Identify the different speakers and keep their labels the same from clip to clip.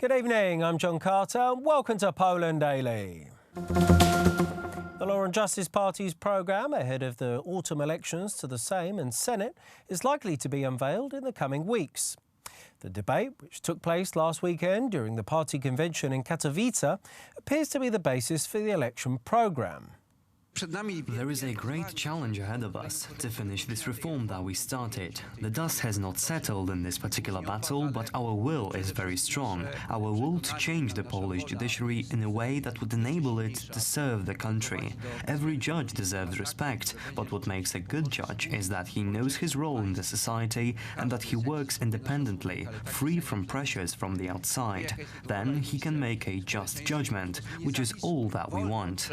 Speaker 1: Good evening, I'm John Carter and welcome to Poland Daily. The Law and Justice Party's programme ahead of the autumn elections to the Sejm and Senate is likely to be unveiled in the coming weeks. The debate, which took place last weekend during the party convention in Katowice, appears to be the basis for the election programme.
Speaker 2: There is a great challenge ahead of us to finish this reform that we started. The dust has not settled in this particular battle, but our will is very strong. Our will to change the Polish judiciary in a way that would enable it to serve the country. Every judge deserves respect, but what makes a good judge is that he knows his role in the society and that he works independently, free from pressures from the outside. Then he can make a just judgment, which is all that we want.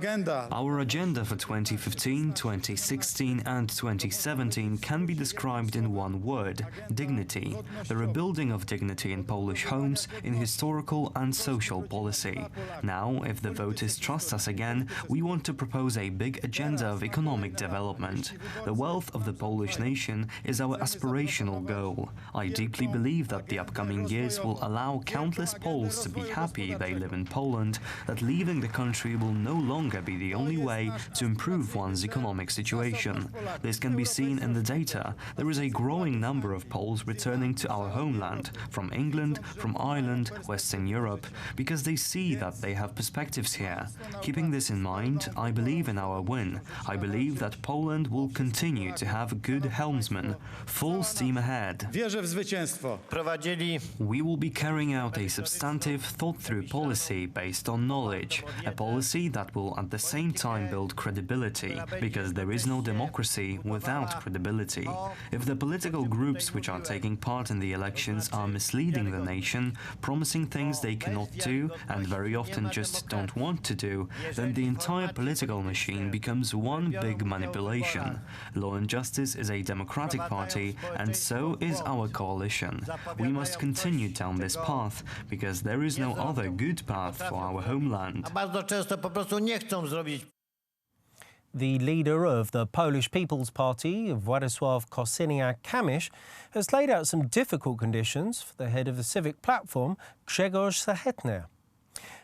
Speaker 2: Our agenda for 2015, 2016 and 2017 can be described in one word: dignity. The rebuilding of dignity in Polish homes, in historical and social policy. Now, if the voters trust us again, we want to propose a big agenda of economic development. The wealth of the Polish nation is our aspirational goal. I deeply believe that the upcoming years will allow countless Poles to be happy they live in Poland, that leaving the country will no longer be the only way to improve one's economic situation. This can be seen in the data. There is a growing number of Poles returning to our homeland, from England, from Ireland, Western Europe, because they see that they have perspectives here. Keeping this in mind, I believe in our win. I believe that Poland will continue to have good helmsmen. Full steam ahead. We will be carrying out a substantive, thought-through policy based on knowledge, a policy that will at the same time build credibility, because there is no democracy without credibility. If the political groups which are taking part in the elections are misleading the nation, promising things they cannot do and very often just don't want to do, then the entire political machine becomes one big manipulation. Law and Justice is a democratic party, and so is our coalition. We must continue down this path, because there is no other good path for our homeland.
Speaker 1: The leader of the Polish People's Party, Władysław Kosiniak-Kamysz, has laid out some difficult conditions for the head of the civic platform, Grzegorz Schetyna.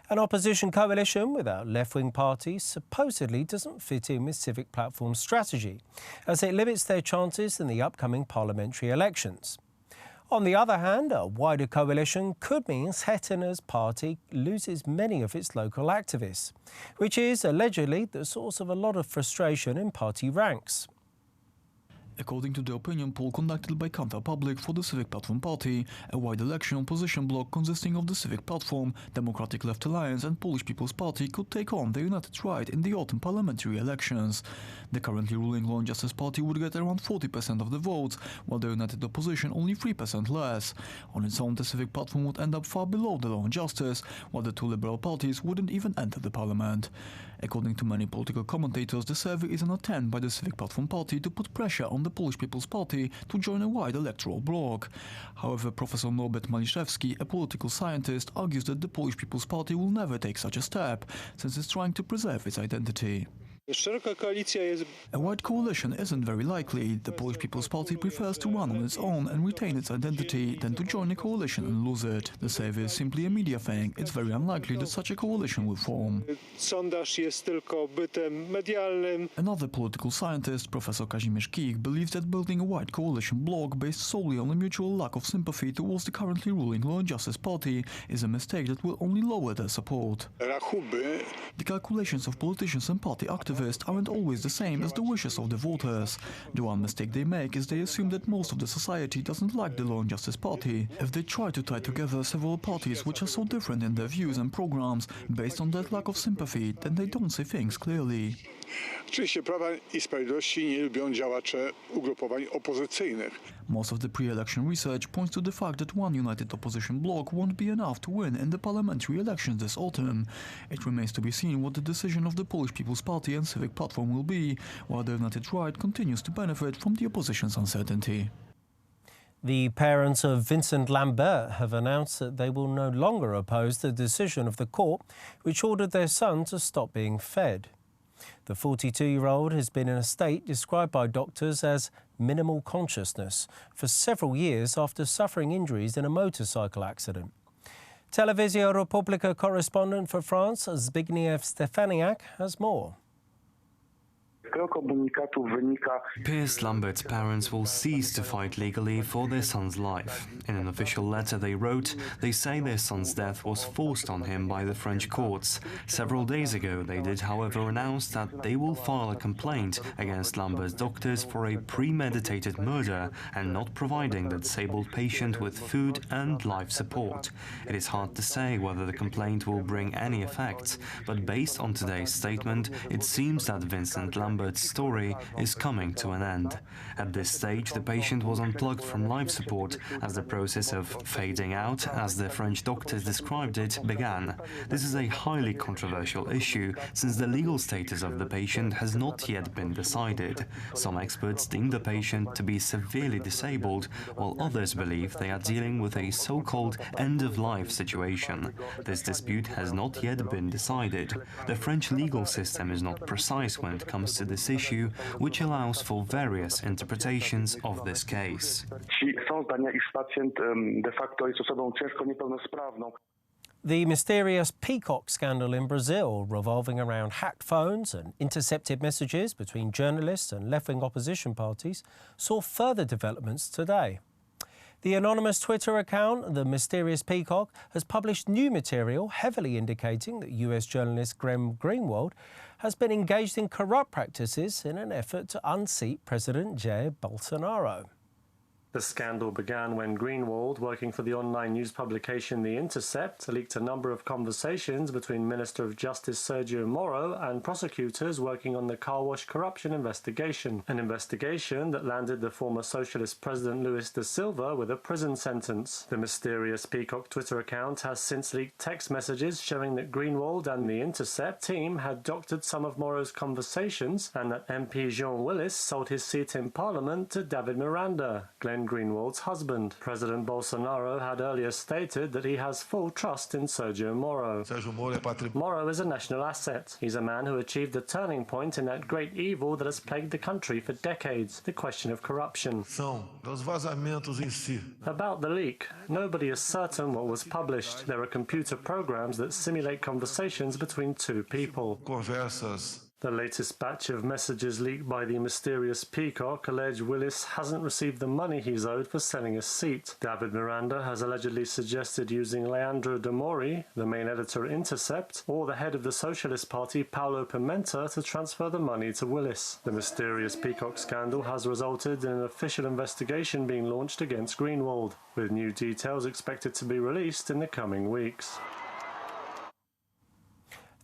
Speaker 1: An opposition coalition without left-wing parties supposedly doesn't fit in with civic platform's strategy, as it limits their chances in the upcoming parliamentary elections. On the other hand, a wider coalition could mean Schetyna's party loses many of its local activists, which is allegedly the source of a lot of frustration in party ranks.
Speaker 3: According to the opinion poll conducted by Kantar Public for the Civic Platform Party, a wide election opposition bloc consisting of the Civic Platform, Democratic Left Alliance and Polish People's Party could take on the United Right in the autumn parliamentary elections. The currently ruling Law and Justice Party would get around 40% of the votes, while the United Opposition only 3% less. On its own, the Civic Platform would end up far below the Law and Justice, while the two liberal parties wouldn't even enter the parliament. According to many political commentators, the survey is an attempt by the Civic Platform Party to put pressure on the Polish People's Party to join a wide electoral bloc. However, Professor Norbert Maliszewski, a political scientist, argues that the Polish People's Party will never take such a step, since it's trying to preserve its identity. A wide coalition isn't very likely. The Polish People's Party prefers to run on its own and retain its identity than to join a coalition and lose it. The survey is simply a media thing. It's very unlikely that such a coalition will form. Another political scientist, Professor Kazimierz Kik, believes that building a wide coalition bloc based solely on a mutual lack of sympathy towards the currently ruling Law and Justice Party is a mistake that will only lower their support. The calculations of politicians and party activists aren't always the same as the wishes of the voters. The one mistake they make is they assume that most of the society doesn't like the Law and Justice Party. If they try to tie together several parties which are so different in their views and programs based on that lack of sympathy, then they don't see things clearly. Most of the pre-election research points to the fact that one united opposition bloc won't be enough to win in the parliamentary elections this autumn. It remains to be seen what the decision of the Polish People's Party and Civic Platform will be, while the United Right continues to benefit from the opposition's uncertainty.
Speaker 1: The parents of Vincent Lamba have announced that they will no longer oppose the decision of the court which ordered their son to stop being fed. The 42-year-old has been in a state described by doctors as minimal consciousness for several years after suffering injuries in a motorcycle accident. Televizja Republika correspondent for France, Zbigniew Stefaniak, has more.
Speaker 2: Piers Lambert's parents will cease to fight legally for their son's life. In an official letter they wrote, they say their son's death was forced on him by the French courts. Several days ago they did, however, announce that they will file a complaint against Lambert's doctors for a premeditated murder and not providing the disabled patient with food and life support. It is hard to say whether the complaint will bring any effect, but based on today's statement, it seems that Vincent Lambert's story is coming to an end. At this stage, the patient was unplugged from life support as the process of fading out, as the French doctors described it, began. This is a highly controversial issue, since the legal status of the patient has not yet been decided. Some experts deem the patient to be severely disabled, while others believe they are dealing with a so-called end-of-life situation. This dispute has not yet been decided. The French legal system is not precise when it comes to this issue, which allows for various interpretations of this case.
Speaker 1: The mysterious Peacock scandal in Brazil, revolving around hacked phones and intercepted messages between journalists and left-wing opposition parties, saw further developments today. The anonymous Twitter account, The Mysterious Peacock, has published new material heavily indicating that US journalist Glenn Greenwald has been engaged in corrupt practices in an effort to unseat President Jair Bolsonaro.
Speaker 4: The scandal began when Greenwald, working for the online news publication The Intercept, leaked a number of conversations between Minister of Justice Sergio Moro and prosecutors working on the car wash corruption investigation, an investigation that landed the former socialist president Luis da Silva with a prison sentence. The Mysterious Peacock Twitter account has since leaked text messages showing that Greenwald and The Intercept team had doctored some of Moro's conversations and that MP Jean Willis sold his seat in Parliament to David Miranda, Glenn Greenwald's husband. President Bolsonaro had earlier stated that he has full trust in Sergio Moro. Moro is a national asset. He's a man who achieved a turning point in that great evil that has plagued the country for decades, the question of corruption. About the leak, nobody is certain what was published. There are computer programs that simulate conversations between two people. The latest batch of messages leaked by the Mysterious Peacock allege Willis hasn't received the money he's owed for selling a seat. David Miranda has allegedly suggested using Leandro de Mori, the main editor at Intercept, or the head of the Socialist Party, Paulo Pimenta, to transfer the money to Willis. The Mysterious Peacock scandal has resulted in an official investigation being launched against Greenwald, with new details expected to be released in the coming weeks.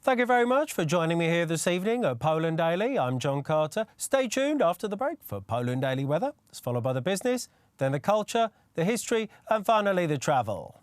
Speaker 1: Thank you very much for joining me here this evening at Poland Daily. I'm John Carter. Stay tuned after the break for Poland Daily Weather. It's followed by the business, then the culture, the history and finally the travel.